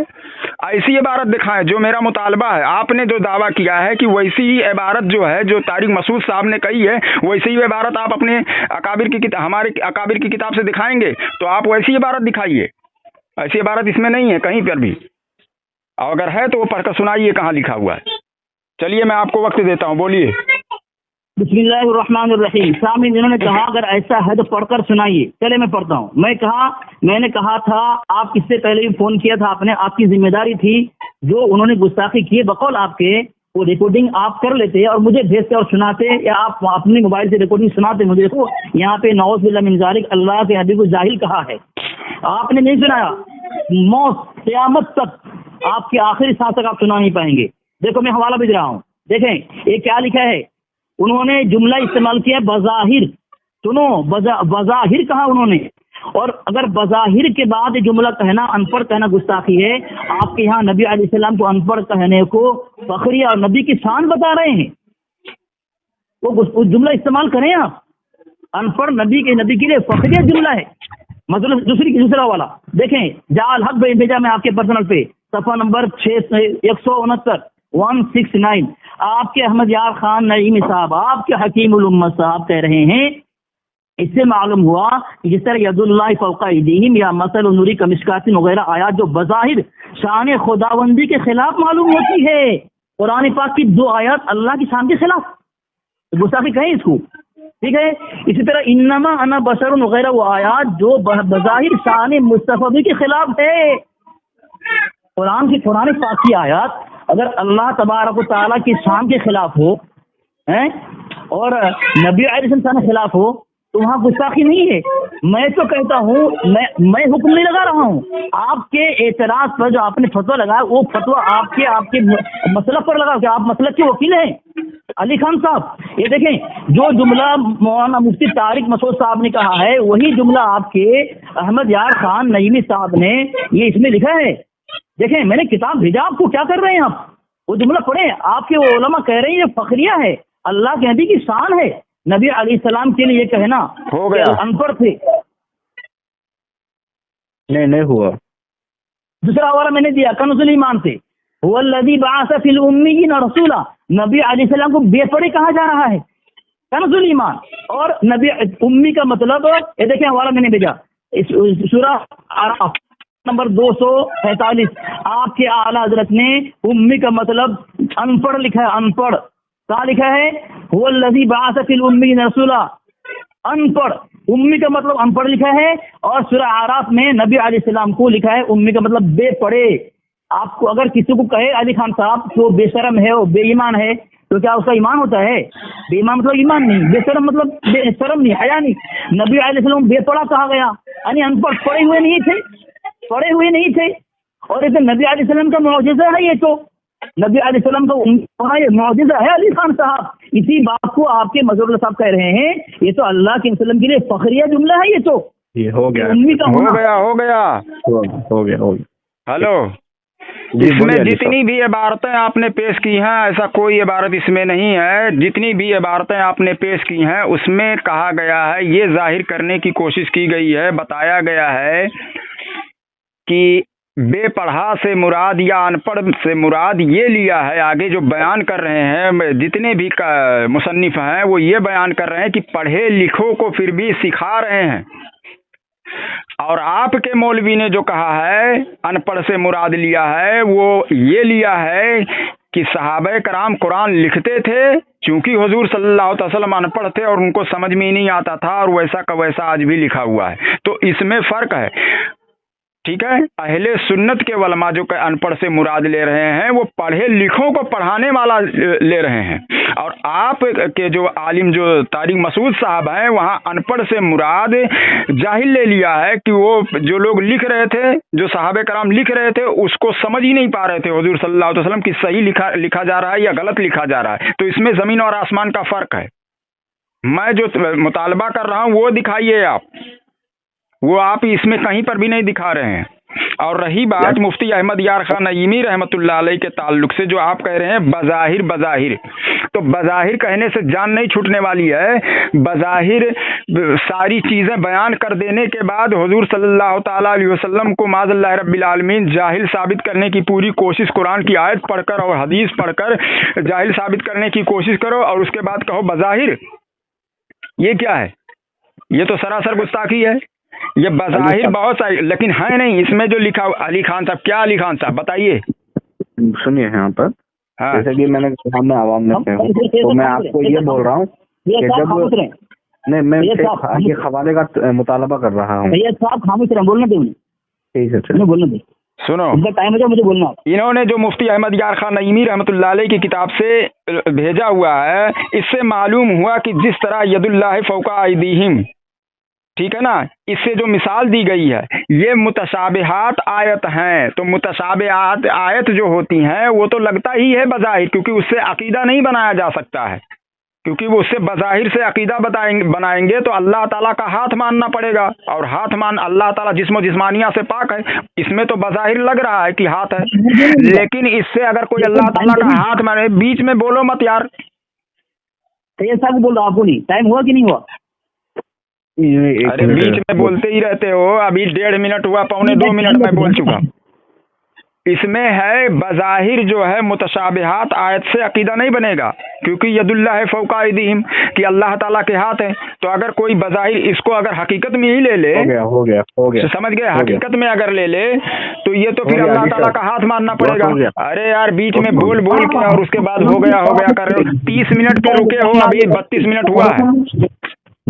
ऐसी इबारत दिखाएं जो मेरा मुतालबा है। आपने जो दावा किया है कि वैसी ही इबारत जो है जो तारिक मसूद साहब ने कही है, वैसी ही इबारत आप अपने अकाबिर की किताब, हमारे अकाबिर की किताब से दिखाएंगे तो आप वैसी इबारत दिखाइए। ऐसी इबारत इसमें नहीं है कहीं पर भी, और अगर है तो वो पढ़कर सुनाइए कहाँ लिखा हुआ है। चलिए मैं आपको वक्त देता हूँ, बोलिए। बिस्मिल्लाहिर्रहमानिर्रहीम। सामीन जिन्होंने कहा अगर ऐसा है तो पढ़कर सुनाइए। चले मैं पढ़ता हूँ। मैंने कहा था, आप इससे पहले भी फोन किया था आपने, आपकी जिम्मेदारी थी जो उन्होंने गुस्ताखी की बकौल आपके, वो रिकॉर्डिंग आप कर लेते और मुझे भेजते और सुनाते, या आप अपने मोबाइल से रिकॉर्डिंग सुनाते मुझे। देखो यहाँ पे नौज़ बिल्लाह मिन ज़ालिक अल्लाह के हबीब को जाहिल कहा है, आपने नहीं सुनाया। मौत क़यामत तक आपके आखिरी सांस तक आप सुना नहीं पाएंगे। देखो मैं हवाला भेज रहा हूँ, देखें ये क्या लिखा है। उन्होंने जुमला इस्तेमाल किया बज़ाहिर, सुनो बज़ाहिर कहा उन्होंने, और अगर बज़ाहिर के बाद जुमला कहना अनपढ़ कहना गुस्ताखी है। आपके यहाँ नबी अलैहिस्सलाम को अनपढ़ कहने को फखरिया और नबी की शान बता रहे हैं, वो जुमला इस्तेमाल करें आप। अनपढ़ नबी के लिए फखरिया जुमला है। मतलब दूसरा वाला देखें, जाल हक भेजा मैं आपके पर्सनल पे, सफ़ा नंबर 169 आपके अहमद यार खान नईमी साहब, आपके हकीमुल उम्मत साहब कह रहे हैं, इससे मालूम हुआ कि जिस तरह यदुल्लाहि फौका अयदीहिम या मसल नूरी कमिश्कातिन वगैरह आयात जो बज़ाहिर शान खुदावंदी के खिलाफ मालूम होती है, कुरान पाक की 2 आयत अल्लाह की शान के खिलाफ, गुस्ताखी कहें इसको, ठीक है। इसी तरह इन्नमा अना बशरुन वगैरह वो आयात जो बज़ाहिर शान मुस्तफ़ी के खिलाफ है। कुरान पाक की आयत अगर अल्लाह तबारक व तआला की शान के खिलाफ हो हैं और नबी अलैहिस्सलाम के खिलाफ हो तो वहाँ गुस्ताखी नहीं है। मैं तो कहता हूँ, मैं हुक्म नहीं लगा रहा हूँ, आपके एतराज पर जो आपने फतवा लगाया वो फतवा आपके मसलक पर लगा कि आप मसलक के वकील हैं अली खान साहब। ये देखें, जो जुमला मौलाना मुफ्ती तारिक मसूद साहब ने कहा है वही जुमला आपके अहमद यार खान नईमी साहब ने ये इसमें लिखा है। देखें, मैंने किताब भेजा आपको, क्या कर रहे हैं आप? वो जुमला पढ़े, आपके वो उलमा कह रहे हैं ये फखरिया है, अल्लाह के नबी की शान है। नबी अलैहिस्सलाम के लिए ये कहना हो गया, अनपढ़ थे। नहीं हुआ। दूसरा हवाला मैंने दिया कनज़ुल ईमान से, हुवल्लज़ी बअस फिल उम्मिय्यीन रसूला, नबी अलैहिस्सलाम को बेपढ़े कहा जा रहा है, कनज़ुल ईमान। और नबी उम्मी का मतलब, ये देखें हवाला मैंने भेजा, सूरा आराफ नंबर 245, आपके आला हजरत ने उम्मी का मतलब अनपढ़ लिखा है, अनपढ़। कहाँ लिखा है? हुवल्लज़ी बअस फिल उम्मिय्यीन रसूला, अनपढ़, उम्मी का मतलब अनपढ़ लिखा है। और सूरा आराफ में नबी अलैहिस्सलाम को लिखा है उम्मी का मतलब बेपढ़े। आपको अगर किसी को कहे अली खान साहब कि वो बेशरम है, वो बेईमान है, तो क्या उसका ईमान होता है? बेईमान मतलब ईमान नहीं, बेशरम मतलब बेशरम नहीं, हया नहीं। नबी अलैहिस्सलाम बेपढ़ा कहा गया, यानी अनपढ़, पढ़े हुए नहीं थे, पढ़े हुए नहीं थे। और ये नबी अलैहिस्सलाम का मौजज़ा है, ये तो नबी अलैहिस्सलाम का ये मौजज़ा है अली खान साहब। इसी बात को आपके मजहब साहब कह रहे हैं, ये तो अल्लाह के वसल्लम के लिए फखरिया जुमला है। ये तो ये हो गया, हो गया। हेलो, इसमें जितनी भी इबारतें आपने पेश की हैं, ऐसा कोई इबारत इसमें नहीं है। जितनी भी इबारतें आपने पेश की हैं उसमें कहा गया है, ये जाहिर करने की कोशिश की गई है, बताया गया है कि बेपढ़ा से मुराद या अनपढ़ से मुराद ये लिया है। आगे जो बयान कर रहे हैं जितने भी मुसन्निफ हैं वो ये बयान कर रहे हैं कि पढ़े लिखो को फिर भी सिखा रहे हैं। और आपके मौलवी ने जो कहा है अनपढ़ से मुराद लिया है, वो ये लिया है कि सहाबा कराम कुरान लिखते थे, चूंकि हुजूर सल्लल्लाहु अलैहि वसल्लम अनपढ़ थे और उनको समझ में ही नहीं आता था, और वैसा का वैसा आज भी लिखा हुआ है। तो इसमें फ़र्क है, ठीक है। अहले सुन्नत के उलमा जो अनपढ़ से मुराद ले रहे हैं वो पढ़े लिखों को पढ़ाने वाला ले रहे हैं। और आप के जो आलिम जो तारिक मसूद साहब हैं वहाँ अनपढ़ से मुराद जाहिल ले लिया है कि वो जो लोग लिख रहे थे, जो सहाबे कराम लिख रहे थे, उसको समझ ही नहीं पा रहे थे हुजूर सल्लल्लाहु अलैहि वसल्लम कि सही लिखा जा रहा है या गलत लिखा जा रहा है। तो इसमें ज़मीन और आसमान का फ़र्क है। मैं जो मुतालबा कर रहा हूँ वो दिखाइए आप, वो आप इसमें कहीं पर भी नहीं दिखा रहे हैं। और रही बात मुफ्ती अहमद यार खान नईमी रहमतुल्लाह अलैह के ताल्लुक से, जो आप कह रहे हैं बज़ाहिर, तो बज़ाहिर कहने से जान नहीं छूटने वाली है। बज़ाहिर सारी चीज़ें बयान कर देने के बाद हुजूर सल्लल्लाहु ताला अलैहि वसल्लम को माज़ल्लाह रब्बिल आलमीन जाहिल साबित करने की पूरी कोशिश कुरान की आयत पढ़कर और हदीस पढ़कर जाहिल साबित करने की कोशिश करो और उसके बाद कहो बज़ाहिर। ये क्या है? ये तो सरासर गुस्ताखी है। ये बज़ाहिर बहुत सारी, लेकिन है नहीं। इसमें जो लिखा अली खान साहब, क्या अली खान साहब बताइए? सुनिए यहाँ पर, हाँ, जैसे कि मैंने कहा मैं आवाम में से हूँ, तो मैं आपको ये बोल रहा हूँ कि जब नहीं, मैं ये हवाले का मुतालबा कर रहा हूँ। बोलना दे, ठीक है, बोलना दे, सुनो, टाइम है मुझे बोलना। इन्होंने जो मुफ्ती अहमद यार खान नईमी रहमतुल्लाह अलैह की किताब से भेजा हुआ है, इससे मालूम हुआ कि जिस तरह यदुल्लाह फौका अयदीहिम, ठीक है ना, इससे जो मिसाल दी गई है ये मुतशाबिहात आयत हैं। तो मुतशाबिहात आयत जो होती हैं वो तो लगता ही है बज़ाहिर, क्योंकि उससे अकीदा नहीं बनाया जा सकता है, क्योंकि वो उससे बज़ाहिर से अकीदा बनाएंगे तो अल्लाह ताला का हाथ मानना पड़ेगा, और हाथ मान अल्लाह ताला जिस्म जिस्मानिया से पाक है। इसमें तो बज़ाहिर लग रहा है कि हाथ है, लेकिन इससे अगर कोई अल्लाह ताला का हाथ माने, बीच में बोलो मत यार। बोल रहा आपको नहीं, टाइम हुआ कि नहीं हुआ? अरे बीच में बोलते ही रहते हो। अभी 1.5 मिनट हुआ, 1.25 मिनट में बोल चुका। इसमें है बज़ाहिर जो है मुतशाबिहात आयत से अकीदा नहीं बनेगा, क्योंकि यदुल्लाह फौका अयदीहिम कि अल्लाह ताला के हाथ है। तो अगर कोई बज़ाहिर इसको अगर हकीकत में ही ले ले, हो गया, समझ गए, हकीकत में अगर ले ले तो ये तो फिर अल्लाह ताला का हाथ मानना पड़ेगा। अरे यार बीच में बोल के और उसके बाद हो गया कर रहे हो। 30 मिनट के रुके हो, अभी 32 मिनट हुआ है।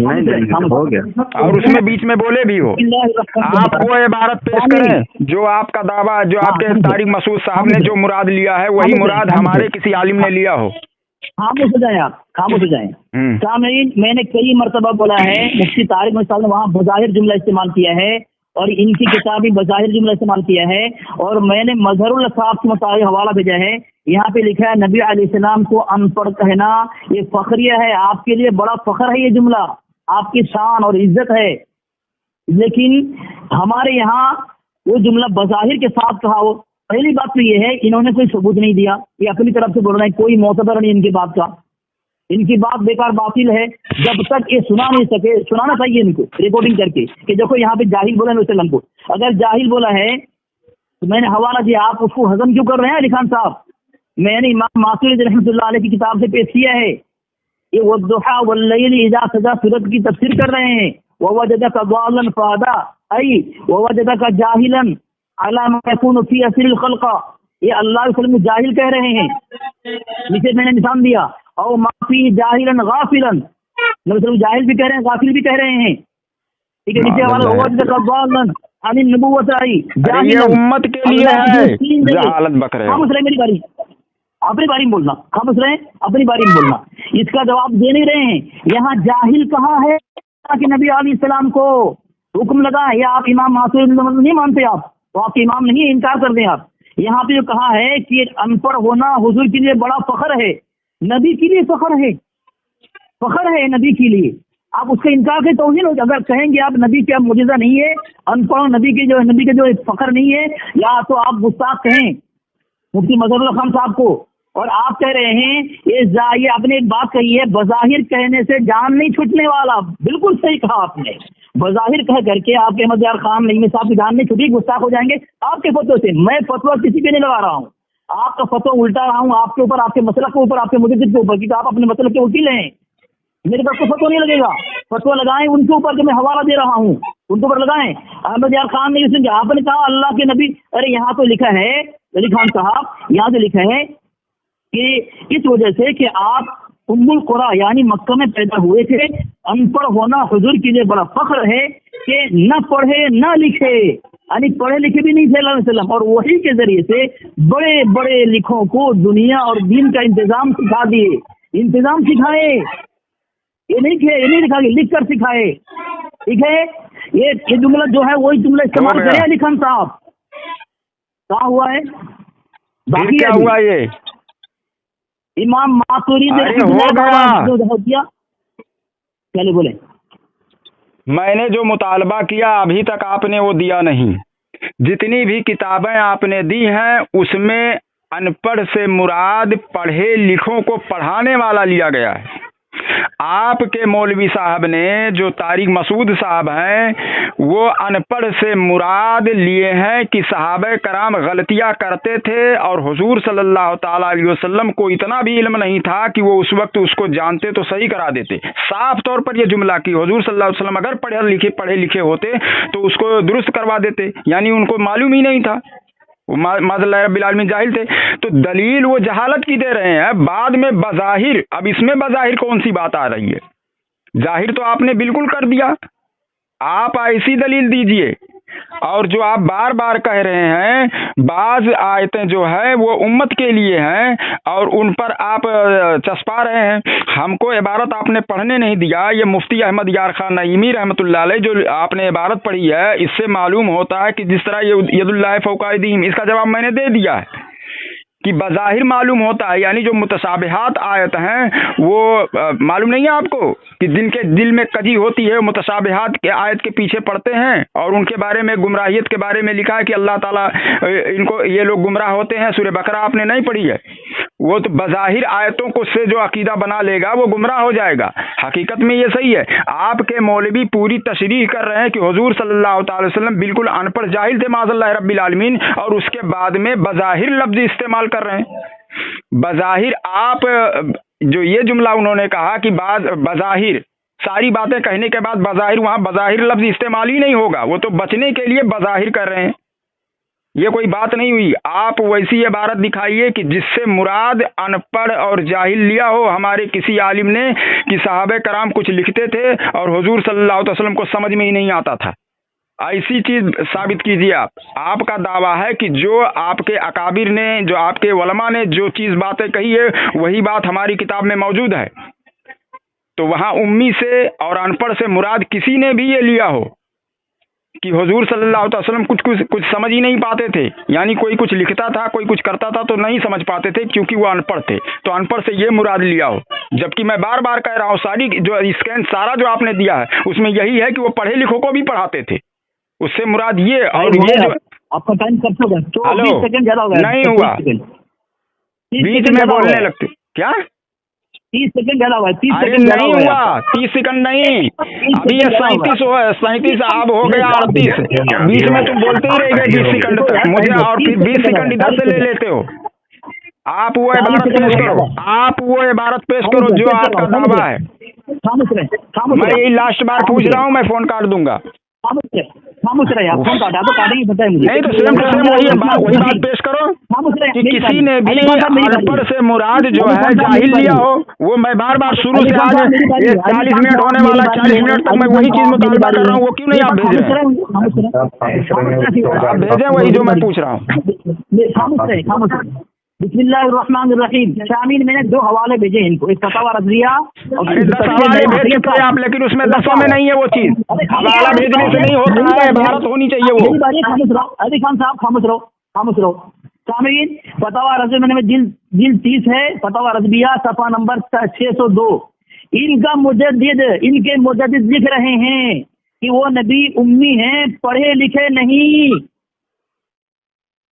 नहीं देंगे, हो गया। और उसमें बीच में बोले भी हो। आप वो इबारत पेश करें जो आपका दावा, जो आपके तारिक मसूद साहब ने जो मुराद लिया है वही मुराद हमारे किसी आलिम ने लिया हो। खामोश हो जाए आप, खामोश हो जाए। सामईन, मैंने कई मरतबा बोला है, मुफ्ती तारिक मसूद साहब ने वहाँ बज़ाहिर जुमला इस्तेमाल किया है और इनकी किताब में बज़ाहिर जुमला इस्तेमाल किया है, और मैंने मजहरुल साहब के मुताबिक हवाला भेजा है। यहाँ पे लिखा है नबी अलैहिस्सलाम को अनपढ़ कहना ये फखरिया है, आपके लिए बड़ा फखर है ये जुमला, आपकी शान और इज्जत है। लेकिन हमारे यहाँ वो जुमला बज़ाहिर के साथ कहा हो। पहली बात तो ये है, इन्होंने कोई सबूत नहीं दिया, ये अपनी तरफ से बोल रहे हैं, कोई मोतबर नहीं इनकी बात का, इनकी बात बेकार बातिल है। जब तक ये सुना नहीं सके, सुनाना चाहिए इनको रिकॉर्डिंग करके कि देखो यहाँ पे जाहिल बोला है को। अगर जाहिल बोला है तो मैंने हवाला दिया, आप उसको हजम क्यों कर रहे हैं अली खान साहब? मैंने इमाम मातुरिदी रहमतुल्लाह अलैह की किताब से पेश किया है, ये वद्दुहा वल्लैली इज़ा सजा सूरत की तफसीर कर रहे हैं। ववजदका ज़ालन फ़ादा आई ववजदका जाहिलन अला मा यकूनु फी असरिल खल्क़, ये अल्लाह के वसल्लम जाहिल कह रहे हैं, नीचे मैंने निशान दिया। और माफी जाहिलन गाफिलन, मतलब जाहिल भी कह रहे हैं, गाफिल भी कह रहे हैं, ठीक है। नीचे वाला ववजदका ज़ालन अनी नबुव्वत आई, ये उम्मत के लिए है जहालत बक रहे हो। मेरी बारी, अपनी बारी में बोलना, खामोश रहे, अपनी बारी में बोलना। इसका जवाब दे नहीं रहे हैं। यहाँ जाहिल कहाँ है कि नबी अलैहिस्सलाम को हुक्म लगा, या आप इमाम मासूद नहीं मानते, आप तो आपके इमाम नहीं, इनकार कर दें आप। यहाँ पे जो कहा है कि अनपढ़ होना हुजूर के लिए बड़ा फखर है, नबी के लिए फखर है, फखर है नबी के लिए। आप उसका इनकार के तौहीन हो, अगर कहेंगे आप नबी क्या मुजिज़ा नहीं है, अनपढ़ नबी के जो फखर नहीं है, या तो आप गुस्ताख कहें मुफ्ती मजहरुल खान साहब को। और आप कह रहे हैं ये आपने एक बात कही है, बज़ाहिर कहने से जान नहीं छूटने वाला, बिल्कुल सही कहा आपने। बज़ाहिर कह करके आपके अहमद यार खान नईमी साहब की जान नहीं छूटी, गुस्ताख हो जाएंगे आपके फतवे से। मैं फतवा किसी पे नहीं लगा रहा हूँ, आपका फतवा उल्टा रहा हूँ आपके ऊपर, आपके मसलक के ऊपर, आपके मुद्दत के ऊपर, क्योंकि आप अपने मसलक के वकील हैं। मेरे पास तो फतवा नहीं लगेगा, फतवा लगाएं उनके ऊपर जो मैं हवाला दे रहा हूँ, उनके ऊपर लगाएं। अहमद यार खान ने इसलिए आपने कहा अल्लाह के नबी, अरे यहाँ तो लिखा है अली खान साहब, यहाँ से लिखा है कि इस वजह से कि आप उम्मुल कुरा यानी मक्का में पैदा हुए थे, अनपढ़ होना हुजूर के लिए बड़ा फख्र है कि न पढ़े न लिखे, यानी पढ़े लिखे भी नहीं थे अल्लाह वसल्लम, और वही के जरिए से बड़े बड़े लिखों को दुनिया और दीन का इंतजाम सिखा दिए, इंतजाम सिखाए, ये नहीं लिखा, लिख कर सिखाए, ठीक है। ये जुमला जो है वही जुमला इस्तेमाल करें अली खान साहब। क्या हुआ है, बाकी क्या हुआ ये इमाम मातुरीदी दिया, चले बोले। मैंने जो मुतालबा किया अभी तक आपने वो दिया नहीं। जितनी भी किताबें आपने दी हैं उसमें अनपढ़ से मुराद पढ़े लिखों को पढ़ाने वाला लिया गया है। आपके मौलवी साहब ने जो तारिक मसूद साहब हैं वो अनपढ़ से मुराद लिए हैं कि सहाबे कराम गलतियां करते थे और हुजूर सल्लल्लाहु ताला अलैहि वसल्लम को इतना भी इल्म नहीं था कि वो उस वक्त उसको जानते तो सही करा देते। साफ तौर पर ये जुमला कि हुजूर सल्लल्लाहु अलैहि वसल्लम अगर पढ़े लिखे होते तो उसको दुरुस्त करवा देते, यानी उनको मालूम ही नहीं था, माज़ल्लाह रब्बिल आलमीन जाहिल थे। तो दलील वो जहालत की दे रहे हैं, बाद में बज़ाहिर, अब इसमें बज़ाहिर कौन सी बात आ रही है? जाहिर तो आपने बिल्कुल कर दिया। आप ऐसी दलील दीजिए। और जो आप बार बार कह रहे हैं बाज आयतें जो है वो उम्मत के लिए हैं और उन पर आप चस्पा रहे हैं, हमको इबारत आपने पढ़ने नहीं दिया। ये मुफ्ती अहमद यार खान नईमी रहमतुल्लाह अलैह जो आपने इबारत पढ़ी है इससे मालूम होता है कि जिस तरह ये यदुल्लाह फौका अयदीहिम, इसका जवाब मैंने दे दिया है कि बज़ाहिर मालूम होता है, यानी जो मुतशाबिहात आयत हैं वो मालूम नहीं है आपको कि जिनके दिल में कजी होती है मुतशाबिहात के आयत के पीछे पड़ते हैं और उनके बारे में गुमराहियत के बारे में लिखा है कि अल्लाह ताला इनको, ये लोग गुमराह होते हैं। सूरह बकरा आपने नहीं पढ़ी है, वो तो बज़ाहिर आयतों को से जो अकीदा बना लेगा वो गुमराह हो जाएगा। हकीकत में ये सही है, आपके मौलवी पूरी तशरीह कर रहे हैं कि हुजूर सल्लल्लाहु अलैहि वसल्लम बिल्कुल अनपढ़ जाहिल थे माज़ल्लाह रब्बिल आलमीन, और उसके बाद में बज़ाहिर लफ्ज़ इस्तेमाल कर रहे हैं। बज़ाहिर आप जो ये जुमला उन्होंने कहा कि बज़ाहिर सारी बातें कहने के बाद बज़ाहिर, वहां बज़ाहिर लफ्ज़ इस्तेमाल ही नहीं होगा, वो तो बचने के लिए बज़ाहिर कर रहे हैं। ये कोई बात नहीं हुई। आप वैसी इबारत दिखाइए कि जिससे मुराद अनपढ़ और जाहिल लिया हो हमारे किसी आलिम ने कि सहाबे कराम कुछ लिखते थे और हुजूर सल्लल्लाहु अलैहि वसल्लम को समझ में ही नहीं आता था। ऐसी चीज साबित कीजिए आप। आपका दावा है कि जो आपके अकाबिर ने, जो आपके उलमा ने जो चीज बातें कही है वही बात हमारी किताब में मौजूद है। तो वहाँ उम्मी से और अनपढ़ से मुराद किसी ने भी ये लिया हो कि हुजूर सल्लल्लाहु अलैहि वसल्लम कुछ समझ ही नहीं पाते थे, यानी कोई कुछ लिखता था कोई कुछ करता था तो नहीं समझ पाते थे क्योंकि वो अनपढ़ थे, तो अनपढ़ से ये मुराद लिया हो। जबकि मैं बार बार कह रहा हूँ सारी जो स्कैन सारा जो आपने दिया है उसमें यही है कि वो पढ़े लिखों को भी पढ़ाते थे, उससे मुराद ये। और ये जो आपका टाइम कब होगा? 24 सेकंड ज्यादा होगा। नहीं हुआ, बीच में बोलने लगते क्या? 30 सेकंड ज्यादा हुआ। 30 अरे सेकंड नहीं हुआ, 30 सेकंड नहीं, अभी ये 37 अब हो गया 38। बीच में तुम बोलते ही रह गए 20 सेकंड तक मुझे, और फिर 20 सेकंड इधर से ले लेते हो। आप वो इबारत पेश करो, आप वो इबारत पेश करो जो आपका दावा है। मैं यही लास्ट बार पूछ रहा हूँ, मैं फोन काट दूंगा। खामोश रहे आप, फोन काटा तो काटेंगे, पता है मुझे। नहीं तो सेम टू सेम वही बात पेश करो कि किसी ने भी अनपढ़ से मुराद जो है जाहिल लिया हो। वो मैं बार बार शुरू से आज ये 40 मिनट होने वाला, 40 मिनट तक मैं वही चीज मुतालबा कर रहा हूँ, वो क्यों नहीं आप भेज रहे हैं? आप भेजें वही जो मैं पूछ रहा हूँ। बिस्मिल्लाहिर्रहमानिर्रहीम। शामिल मैंने 2 हवाले भेजे इनको, एक फतवा रज़िया और 10 हवाले भेज चुके हैं आप, लेकिन उसमें 10 में नहीं है वो चीज। हवाला भेजने से नहीं होता है, इबारत होनी चाहिए वो। खामोश रहो अली खान साहब, खामोश रहो। शामिल फतवा रज़िया मैंने जिल्द 30 है, फतवा रज़िया सफ़ा नंबर 602। इनका मुजद्दिद, इनके मुजद्दिद लिख रहे हैं कि वो नबी उम्मी हैं, पढ़े लिखे नहीं,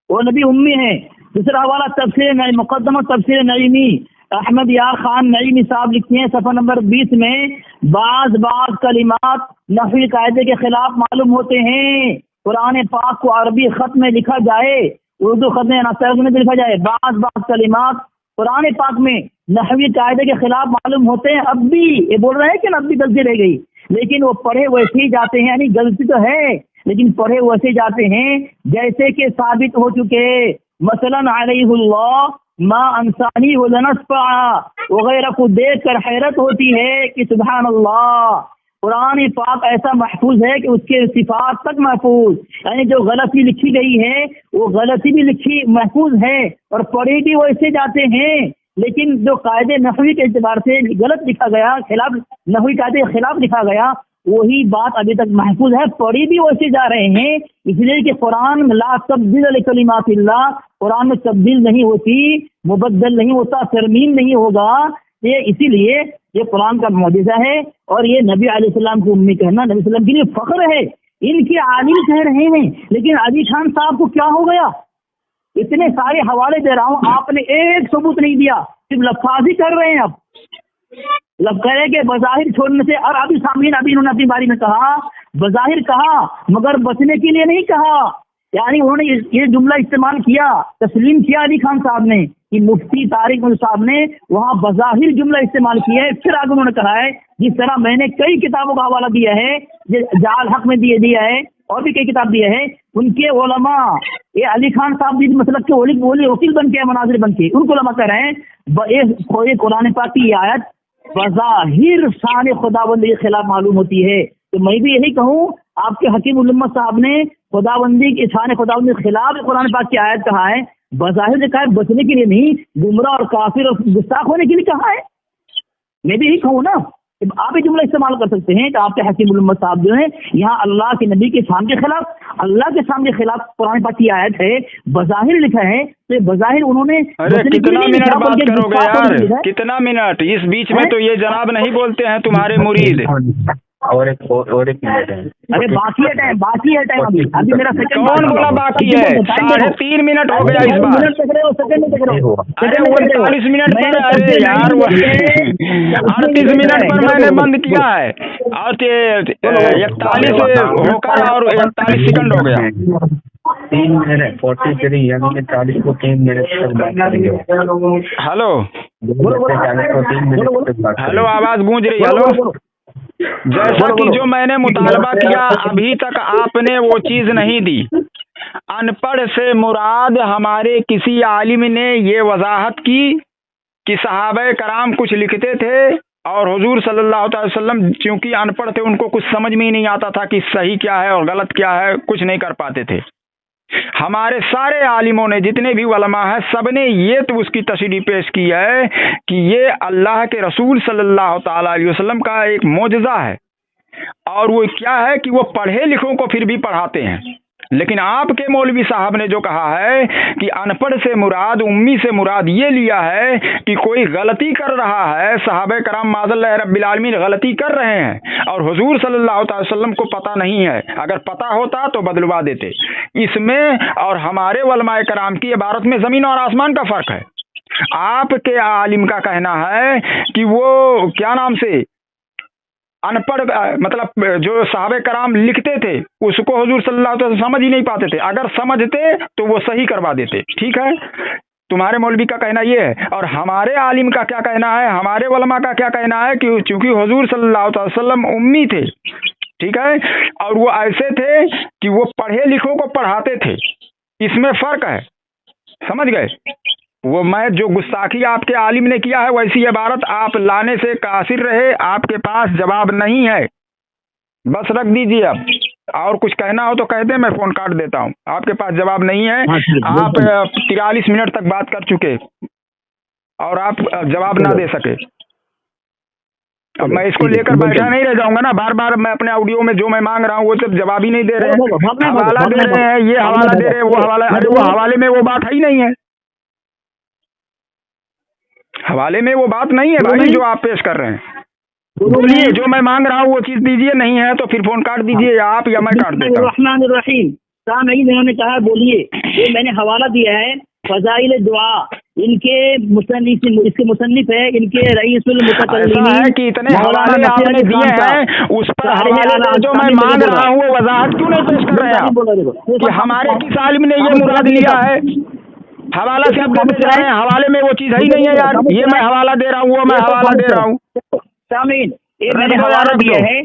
वो नबी उम्मी हैं। दूसरा हवाला तफसीर मुकद्दमा तफसीर नईमी, अहमद यार खान नईमी साहब लिखते हैं सफ़ा नंबर 20 में, बाज़ कलिमात नफ़ी कायदे के खिलाफ मालूम होते हैं। कुरान पाक को अरबी खत में लिखा जाए, उर्दू खत में नसर में लिखा जाए, बाज़ कलिमात कुरान पाक में नहवी कायदे के खिलाफ मालूम होते हैं। अब भी ये बोल रहे हैं कि अब भी गलती रह गई, लेकिन वो पढ़े वैसे ही जाते हैं, यानी गलती तो है लेकिन पढ़े वैसे जाते हैं जैसे कि साबित हो चुके। मसलन अलैहिल्लाह मा अंसानी वलनस्फा वगैरह को देख कर हैरत होती है कि सुभान अल्लाह, कुरान पाक ऐसा महफूज है कि उसके सिफात तक महफूज, यानी जो गलती लिखी गई है वो गलती भी लिखी महफूज है और पढ़े भी वैसे जाते हैं। लेकिन जो कायदे नहवी के एतबार से गलत लिखा गया, खिलाफ नहवी कायदे के खिलाफ लिखा गया, वही बात अभी तक महफूज है, पढ़ी भी वैसे जा रहे हैं। इसलिए कि कुरान में ला तब्दील लिकलिमातिल्लाह, कुरान में तब्दील नहीं होती, मुबद्दल नहीं होता, तरमीम नहीं होगा। ये इसीलिए ये कुरान का मौजूदा है और ये नबी अलैहिस्सलाम को उम्मी कहना नबी सल्लम के लिए फख्र है। इनके आलिम कह रहे हैं, लेकिन अली खान साहब को क्या हो गया? इतने सारे हवाले दे रहा हूँ, आपने एक सबूत नहीं दिया, सिर्फ लफ्ज़ी कर रहे हैं। अब कहे के बज़ाहिर छोड़ने से, और अभी सामने अभी इन्होंने अपनी बारी में कहा बज़ाहिर कहा मगर बचने के लिए नहीं कहा, यानी उन्होंने ये जुमला इस्तेमाल किया, तस्लीम किया अली खान साहब ने कि मुफ्ती तारिक साहब ने वहाँ बज़ाहिर जुमला इस्तेमाल किया है। फिर आगे उन्होंने कहा है जिस तरह मैंने कई किताबों का हवाला दिया है, जाल हक में दिया है और भी कई किताब दिए हैं, उनके उलमा ये अली खान साहब भी मतलब के वकील बन के मनाजिर बन के उनको उलमा कह रहे हैं कुरान पाक की आयत बज़ाहिर शान खुदाबंदी के खिलाफ मालूम होती है। तो मैं भी यही कहूँ, आपके हकीम उल साहब ने खुदाबंदी की शान खुदाबंदी के खिलाफ कुरान पाक की आयत कहा है, बज़ाहिर ने कहा है बचने के लिए नहीं, गुमराह और काफिर और गुस्ताख होने के लिए कहा है। मैं भी यही कहूँ ना, आप ये जुमला इस्तेमाल कर सकते हैं कि आपके हकीम उल साहब जो है यहाँ अल्लाह के नबी के शान के खिलाफ, अल्लाह के शान के खिलाफ कुरान पाक की आयत है, बज़ाहिर लिखा है, तो बज़ाहिर उन्होंने कितना मिनट बात करोगे यार, कितना मिनट? इस बीच में तो ये जनाब नहीं बोलते हैं तुम्हारे मुरीद। और एक मिनट है। अरे बाकी है टाइम अभी मेरा सेकंड। कौन बोला बाकी है? 3.5 मिनट हो गया इस बार। अरे 39 मिनट पर, अरे यार 38 मिनट पर मैंने बंद किया है और 41 होकर और 41 सेकंड हो गया। 3 मिनट 43 यानी कि 40 को 3 मिनट तक बात करेंगे। हेलो 40 को 3 मिनट तक बात। हेलो, आवाज गूंज रही? हेलो, जैसा कि जो मैंने मुतालबा किया अभी तक आपने वो चीज नहीं दी, अनपढ़ से मुराद हमारे किसी आलिम ने ये वजाहत की कि सहाबे कराम कुछ लिखते थे और हुजूर सल्लल्लाहु अलैहि वसल्लम चूंकि अनपढ़ थे, उनको कुछ समझ में ही नहीं आता था कि सही क्या है और गलत क्या है, कुछ नहीं कर पाते थे। हमारे सारे आलिमों ने, जितने भी उलमा हैं, सब ने ये तो उसकी तशरीह पेश की है कि ये अल्लाह के रसूल सल्लल्लाहु ताला अलैहि वसल्लम का एक मोजज़ा है। और वो क्या है कि वो पढ़े लिखों को फिर भी पढ़ाते हैं। लेकिन आपके मौलवी साहब ने जो कहा है कि अनपढ़ से मुराद, उम्मी से मुराद ये लिया है कि कोई गलती कर रहा है, सहाबे कराम माज़ल्लाह रब्बिल आलमीन गलती कर रहे हैं और हुजूर सल्लल्लाहु अलैहि वसल्लम को पता नहीं है। अगर पता होता तो बदलवा देते। इसमें और हमारे उलमाए कराम की इबारत में ज़मीन और आसमान का फ़र्क है। आपके आलिम का कहना है कि वो क्या नाम से अनपढ़, मतलब जो सहाबे कराम लिखते थे उसको हुजूर सल्लल्लाहु अलैहि वसल्लम समझ ही नहीं पाते थे, अगर समझते तो वो सही करवा देते। ठीक है, तुम्हारे मौलवी का कहना ये है। और हमारे आलिम का क्या कहना है, हमारे उलमा का क्या कहना है कि चूंकि हुजूर सल्लल्लाहु अलैहि वसल्लम उम्मी थे, ठीक है, और वो ऐसे थे कि वो पढ़े लिखों को पढ़ाते थे, इसमें फ़र्क है। समझ गए? वो मैं जो गुस्ताखी आपके आलिम ने किया है वैसी इबारत आप लाने से कासिर रहे। आपके पास जवाब नहीं है, बस रख दीजिए। अब और कुछ कहना हो तो कह दे, मैं फ़ोन काट देता हूँ। आपके पास जवाब नहीं है। आप 43 मिनट तक बात कर चुके और आप जवाब ना दे सके। अब मैं इसको लेकर बैठा नहीं रह जाऊंगा ना। बार बार मैं अपने ऑडियो में जो मैं मांग रहा हूँ वो सब जवाब ही नहीं दे रहे हैं। हवाला दे रहे हैं, ये हवाला दे रहे हैं, वो हवाला। अरे वो हवाले में वो बात है ही नहीं है, हवाले में वो बात नहीं है भाई जो आप पेश कर रहे हैं। बोलिए, जो मैं मांग रहा हूँ वो चीज दीजिए। नहीं है तो फिर फोन काट दीजिए आप या मैं काट देता हूँ। रहमानिर्रहीम इन्होंने कहा, बोलिए। ये मैंने हवाला दिया है फजाइल दुआ, इनके मुसन्निफ, इसके मुसन्निफ है इनके रईसुल मुतकल्लिमीन। ऐसा है कि इतने हवाले आपने दिए हैं, उस पर हवाले जो मैं मांग रहा हूँ वो वजाहत क्यों नहीं पेश कर रहे हैं आप कि हमारे किस आलिम ने ये मुराद लिया है? हवाला से आप दे रहे हैं, हवाले में वो चीज है ही नहीं है यार। ये मैं हवाला दे रहा हूँ, वो मैं हवाला दे रहा हूँ। सामीन, ये मैंने हवाला दिया है